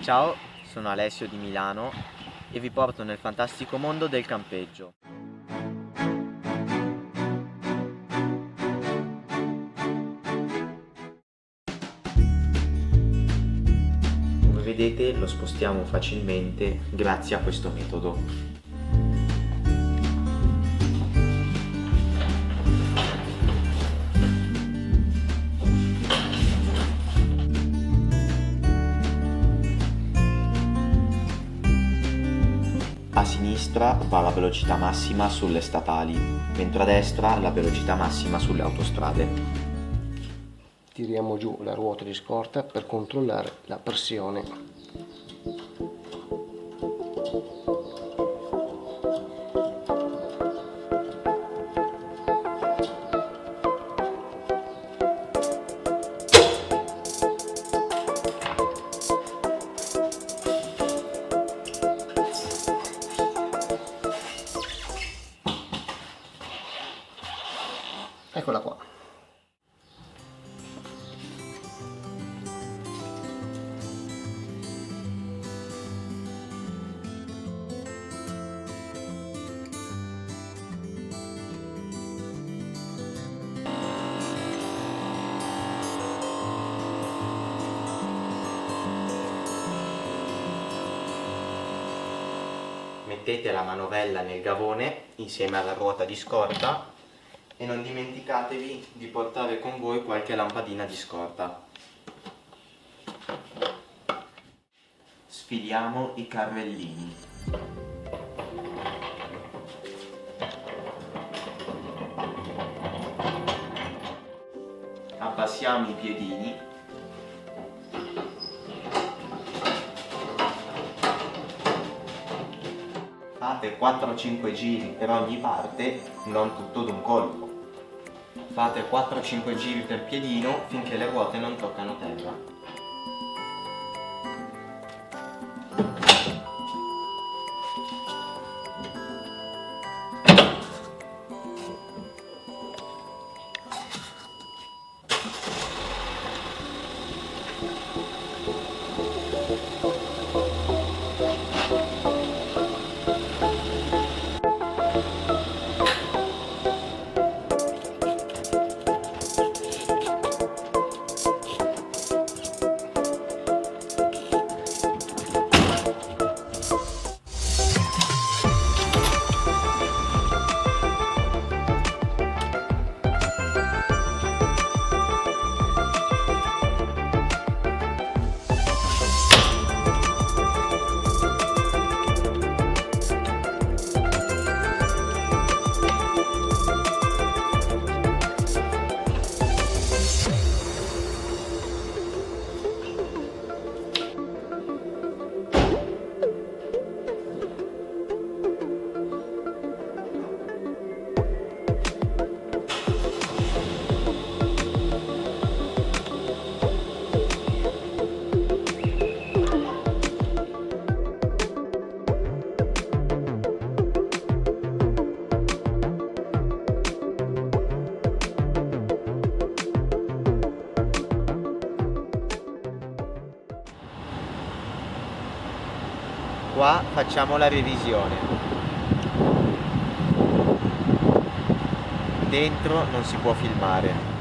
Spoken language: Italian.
Ciao, sono Alessio di Milano e vi porto nel fantastico mondo del campeggio. Come vedete lo spostiamo facilmente grazie a questo metodo. A sinistra va la velocità massima sulle statali, mentre a destra la velocità massima sulle autostrade. Tiriamo giù la ruota di scorta per controllare la pressione. Eccola qua. Mettete la manovella nel gavone insieme alla ruota di scorta e non dimenticatevi di portare con voi qualche lampadina di scorta. Sfiliamo i carrellini. Abbassiamo i piedini. Fate 4-5 giri per ogni parte, non tutto d'un colpo. Fate 4-5 giri per piedino finché le ruote non toccano terra. Qua facciamo la revisione. Dentro non si può filmare.